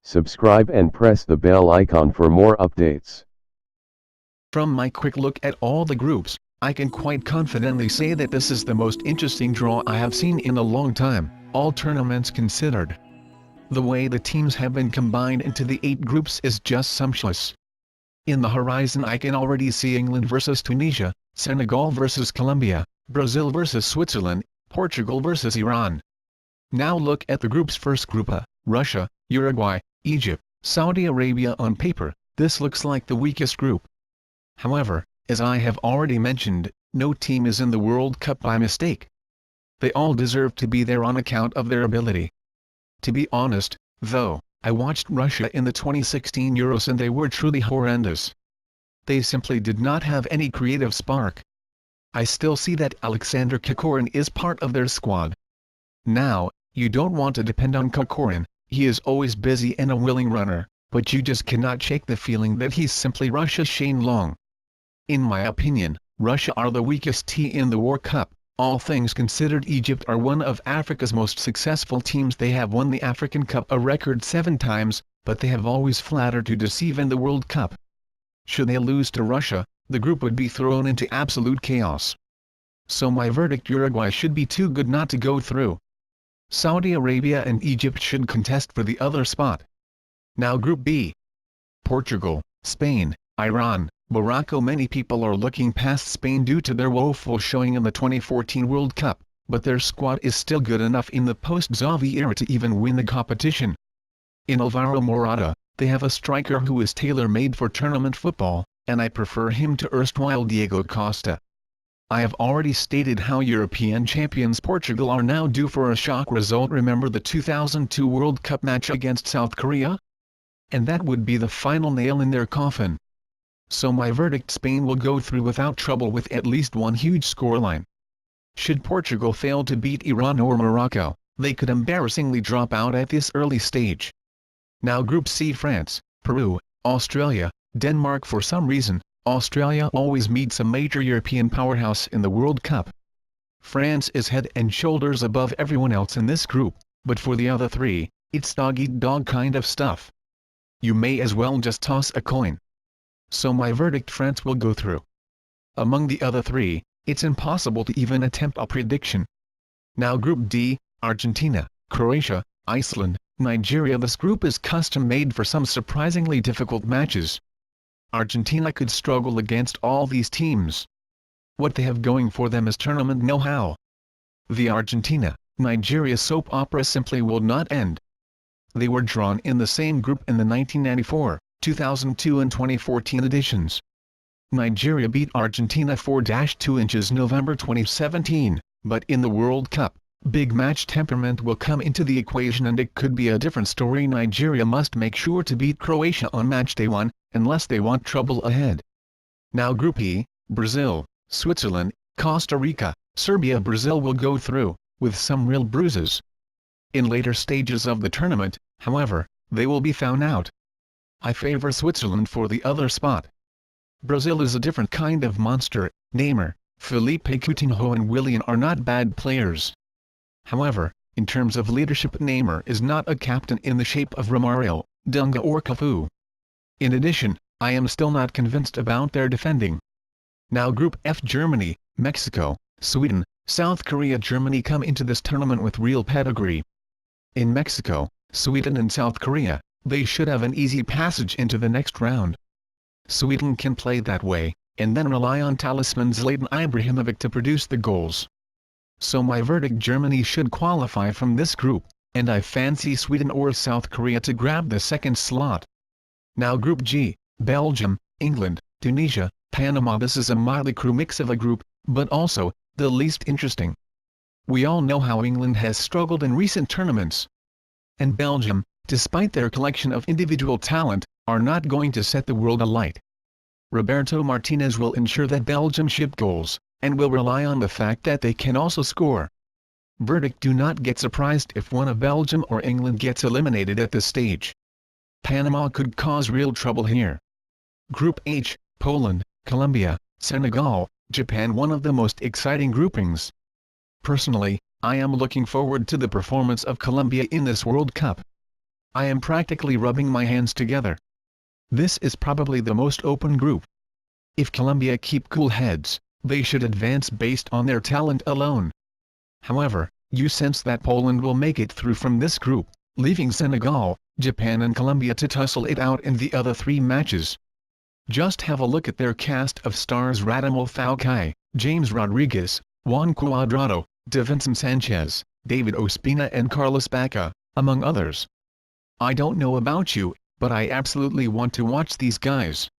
Subscribe and press the bell icon for more updates. From my quick look at all the groups, I can quite confidently say that this is the most interesting draw I have seen in a long time, all tournaments considered. The way the teams have been combined into the 8 groups is just sumptuous. In the horizon I can already see England versus Tunisia, Senegal versus Colombia, Brazil versus Switzerland, Portugal versus Iran. Now look at the group's first group A: Russia, Uruguay, Egypt, Saudi Arabia. On paper, this looks like the weakest group. However, as I have already mentioned, no team is in the World Cup by mistake. They all deserve to be there on account of their ability. To be honest, though, I watched Russia in the 2016 Euros and they were truly horrendous. They simply did not have any creative spark. I still see that Alexander Kokorin is part of their squad. Now, you don't want to depend on Kokorin, he is always busy and a willing runner, but you just cannot shake the feeling that he's simply Russia's Shane Long. In my opinion, Russia are the weakest team in the World Cup. All things considered, Egypt are one of Africa's most successful teams. They have won the African Cup a record 7 times, but they have always flattered to deceive in the World Cup. Should they lose to Russia, the group would be thrown into absolute chaos. So my verdict: Uruguay should be too good not to go through. Saudi Arabia and Egypt should contest for the other spot. Now Group B: Portugal, Spain, Iran, Morocco. Many people are looking past Spain due to their woeful showing in the 2014 World Cup, but their squad is still good enough in the post-Xavi era to even win the competition. In Alvaro Morata, they have a striker who is tailor-made for tournament football, and I prefer him to erstwhile Diego Costa. I have already stated how European champions Portugal are now due for a shock result. Remember the 2002 World Cup match against South Korea? And that would be the final nail in their coffin. So my verdict: Spain will go through without trouble with at least one huge scoreline. Should Portugal fail to beat Iran or Morocco, they could embarrassingly drop out at this early stage. Now Group C: France, Peru, Australia, Denmark. For some reason, Australia always meets a major European powerhouse in the World Cup. France is head and shoulders above everyone else in this group, but for the other 3, it's dog-eat-dog kind of stuff. You may as well just toss a coin. So my verdict: France will go through. Among the other 3, it's impossible to even attempt a prediction. Now Group D: Argentina, Croatia, Iceland, Nigeria. This group is custom-made for some surprisingly difficult matches. Argentina could struggle against all these teams. What they have going for them is tournament know-how. The Argentina-Nigeria soap opera simply will not end. They were drawn in the same group in the 1994, 2002 and 2014 editions. Nigeria beat Argentina 4-2 inches November 2017, but in the World Cup, big match temperament will come into the equation and it could be a different story. Nigeria must make sure to beat Croatia on match day 1, unless they want trouble ahead. Now Group E: Brazil, Switzerland, Costa Rica, Serbia. Brazil will go through, with some real bruises. In later stages of the tournament, however, they will be found out. I favor Switzerland for the other spot. Brazil is a different kind of monster. Neymar, Felipe Coutinho and Willian are not bad players. However, in terms of leadership, Neymar is not a captain in the shape of Romario, Dunga or Cafu. In addition, I am still not convinced about their defending. Now Group F: Germany, Mexico, Sweden, South Korea. Germany come into this tournament with real pedigree. In Mexico, Sweden and South Korea, they should have an easy passage into the next round. Sweden can play that way, and then rely on talisman Zlatan Ibrahimovic to produce the goals. So my verdict: Germany should qualify from this group, and I fancy Sweden or South Korea to grab the second slot. Now Group G: Belgium, England, Tunisia, Panama. This is a motley crew mix of a group, but also, the least interesting. We all know how England has struggled in recent tournaments. And Belgium, despite their collection of individual talent, are not going to set the world alight. Roberto Martinez will ensure that Belgium ship goals, and will rely on the fact that they can also score. Verdict: do not get surprised if one of Belgium or England gets eliminated at this stage. Panama could cause real trouble here. Group H: Poland, Colombia, Senegal, Japan. One of the most exciting groupings. Personally, I am looking forward to the performance of Colombia in this World Cup. I am practically rubbing my hands together. This is probably the most open group. If Colombia keep cool heads, they should advance based on their talent alone. However, you sense that Poland will make it through from this group, leaving Senegal, Japan and Colombia to tussle it out in the other 3 matches. Just have a look at their cast of stars: Radamel Falcao, James Rodriguez, Juan Cuadrado, Davinson Sanchez, David Ospina and Carlos Bacca, among others. I don't know about you, but I absolutely want to watch these guys.